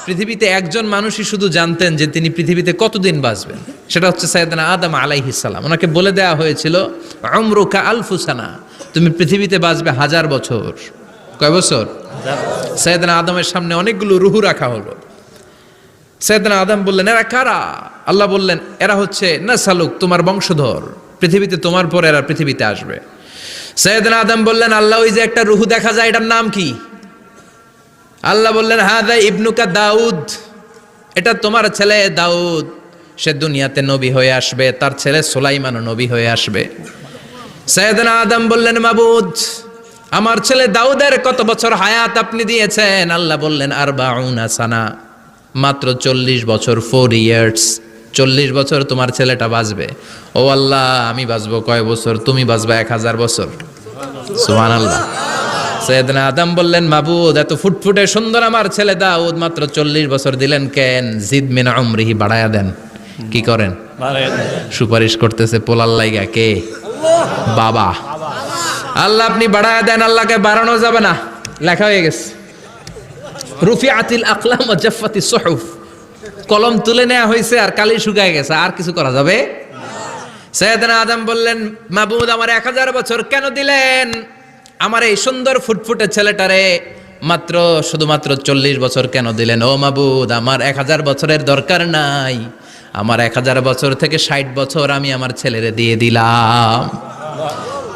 পৃথিবীতে একজন মানুষই শুধু জানতেন যে তিনি পৃথিবীতে কতদিন বাঁচবেন, সেটা হচ্ছে সাইয়েদনা আদম আলাইহিস সালাম। ওনাকে বলে দেওয়া হয়েছিল উমরুকা আলফু সানা, তুমি পৃথিবীতে বাঁচবে 1000 বছর। কয় বছর? সাইয়েদনা আদমের সামনে অনেকগুলো রুহু রাখা হলো। সাইয়েদনা আদম বললেন, এরা কারা? আল্লাহ বললেন, এরা হচ্ছে নাসালুক, তোমার বংশধর, পৃথিবীতে তোমার পর এরা পৃথিবীতে আসবে। সাইয়েদনা আদম বললেন, আল্লাহ ওই যে একটা রুহু দেখা যায়, এটার নাম কি? আল্লাহ বললেন, হাদা ইবনুকা দাউদ, এটা তোমার ছেলে দাউদ, সে দুনিয়াতে নবী হয়ে আসবে, তার ছেলে সুলাইমানও নবী হয়ে আসবে। সাইয়েদনা আদম বললেন, মাবুদ, আমার ছেলে দাউদের কত বছর হায়াত আপনি দিয়েছেন? আল্লাহ বললেন, 40 সানা, মাত্র 40 বছর, 4 ইয়ার্স, 40 বছর তোমার ছেলেটা বাঁচবে। ও আল্লাহ, আমি বাঁচবো কয় বছর? তুমি বাঁচবা 1000 বছর। সুবহানাল্লাহ। সাইয়েদনা আদম বললেন, মাবুদ, এত ফুটফুটে সুন্দর আমার ছেলে দাউদ, মাত্র 40 বছর দিলেন কেন? জিদ মিন উমরিহি, বাড়ায়া দেন। কি করেন? সুপারিশ করতেছে পোলার লাইগা কে? বাবা। আল্লাহ আপনি বাড়ায়া দেন। আল্লাহকে বাড়ানো যাবে না, লেখা হয়ে গেছে। রুফিআতিল আকলাম ওয়া জাফফাতিস সুহুফ, কলম তুলে নেওয়া হয়েছে আর কালি শুকায় গেছে, আর কিছু করা যাবে? সাইয়েদনা আদম বললেন, মাবুদ, আমার 1000 বছর কেন দিলেন? আমার এই সুন্দর ফুটফুটে ছেলেটারে মাত্র শুধুমাত্র 40 বছর কেন দিলেন? ও মাবুদ, আমার 1000 বছরের দরকার নাই, আমার 1000 বছর থেকে 60 বছর আমি আমার ছেলেরে দিয়ে দিলাম।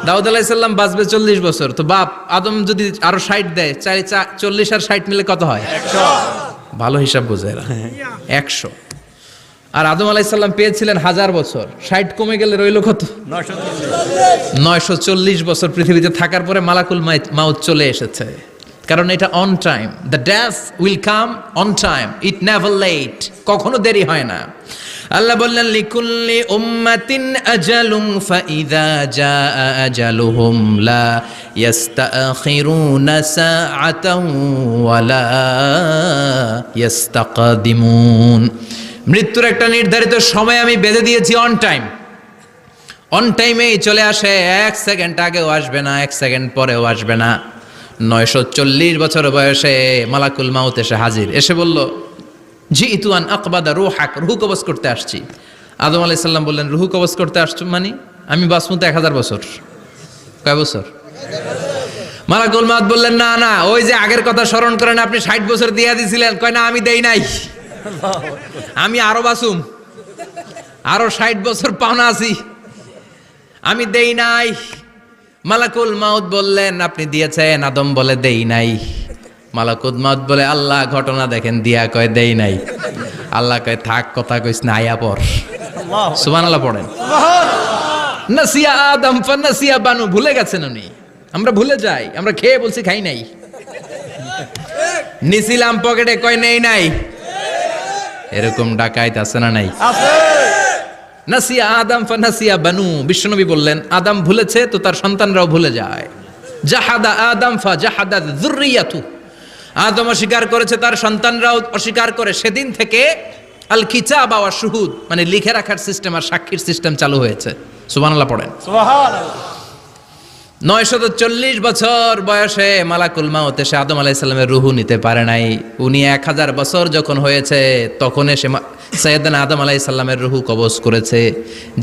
দাউদ আলাইহিস সালাম বাঁচবে 40 বছর, তো বাপ আদম যদি আরো 60 দেয়, 40 আর 60 মিলে কত হয়? 100। ভালো হিসাব বোঝে এরা, 100। আর আদম আলাইহিস সালাম পেয়েছিলেন 1000 বছর, 60 কমে গেলে রইল কত? 940 বছর পৃথিবীতে থাকার পরে মালাকুল মাউত চলে এসেছে। কারণ এটা on time, the death will come on time, it never late, কখনো দেরি হয় না। আল্লাহ বললেন, লিকুল্লি উম্মাতিন আজালুন ফাইযা জাআ আজালুহুম লা ইস্তাখিরুনা সাআতান ওয়া লা ইস্তাকদিমুন। মৃত্যুর একটা নির্ধারিত সময় আমি বেঁধে দিয়েছি, অন টাইম, অন টাইমেই চলে আসে, 1 সেকেন্ড আগেও আসবে না, 1 সেকেন্ড পরেও আসবে না। 940 বছর বয়সে মালাকুল মাউত এসে হাজির, এসে বলল, জিইতু আন আকবাদা রূহাক, রূহ কবজ করতে আসছি। আদম আলাইহিস সালাম বললেন, রূহ কবজ করতে আসছো মানে? আমি বাঁচবো তো 1000 বছর। কয় বছর? মালাকুল মাউত বললেন, না না, ওই যে আগের কথা স্মরণ করেন, আপনি 60 বছর দিয়ে দিয়েছিলেন। কয় না, আমি দেই নাই, আমি আরো বাঁচুম, আরো 60 বছর পাওনা আছি, আমি দেই নাই। মালাকুল মাউত বললেন, আপনি দিয়েছেন। আদম বলে, দেই নাই। মালাকুল মাউত বলে, আল্লাহ ঘটনা দেখেন, দিয়া কয় দেই নাই। আল্লাহ কয়, থাক, কথা কইস না, আয়া পড়। সুবহানাল্লাহ পড়েন। নাসিয়া আদম ফানাসিয়া বানু, ভুলে গেছেন উনি। আমরা ভুলে যাই, আমরা খেয়ে বলছি খাই নাই, নিছিলাম পকেটে, কয় নেই নাই। এরকম ডাকাইত আছে না নাই? নাসিয়া আদম ফানাসিয়া বানু, বিশ্বনবী বললেন, আদম ভুলেছে তো তার সন্তানরাও ভুলে যায়। জাহাদা আদম ফাজাহাদা যুররিয়াতু, আদম অস্বীকার করেছে, তার সন্তানরাও অস্বীকার করে। সেদিন থেকে আল কিতাব ওয়া শুহুদ, মানে লিখে রাখার সিস্টেম আর সাক্ষীর সিস্টেম চালু হয়েছে। সুবহানাল্লাহ পড়েন। সুবহানাল্লাহ। 940 বছর বয়সে মালাকুল মাউত এসে আদম আলাইহিস সালামের রূহ নিতে পারে নাই। উনি 1000 বছর যখন হয়েছে তখন এসে সাইয়েদনা আদম আলাইহিস সালামের রূহ কবজ করেছে।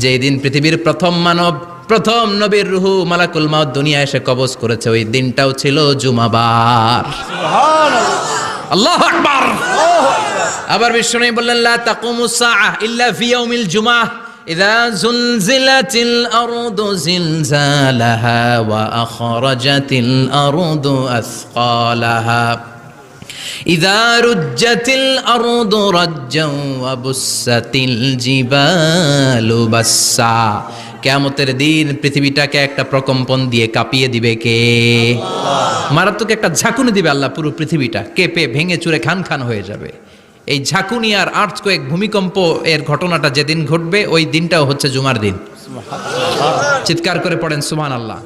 যেই দিন পৃথিবীর প্রথম মানব, প্রথম নবীর রূহ মালাকুল মাউত দুনিয়া এসে কবজ করেছে, ওই দিনটাও ছিল জুমাবার। সুবহানাল্লাহ, আল্লাহু আকবার। আবার বিশ্বনবী বললেন, লা তাকুমুস সাআহ ইল্লা ফি ইয়াউমিল জুমআহ ইযা যুলজিলাতিল আরদু জিলজালাহা ওয়া আখরাজাতিল আরদু আসকালাহা ইযা রুজ্জাতিল আরদু রাজ্জান ওয়া বুসাতিল জিবালু বাসসা। কিয়ামতের দিন পৃথিবীটাকে একটা প্রকম্পন দিয়ে কাঁপিয়ে দিবে কে? আল্লাহ। মারাত্মক একটা ঝাঁকুনি দিবে আল্লাহ, পুরো পৃথিবীটা কেঁপে ভেঙে চুরে খান খান হয়ে যাবে। এই ঝাঁকুনি আর আর্থকোয়েক, ভূমিকম্প এর ঘটনাটা যেদিন ঘটবে ওই দিনটাও হচ্ছে জুমার দিন। চিৎকার করে পড়েন সুবহানাল্লাহ।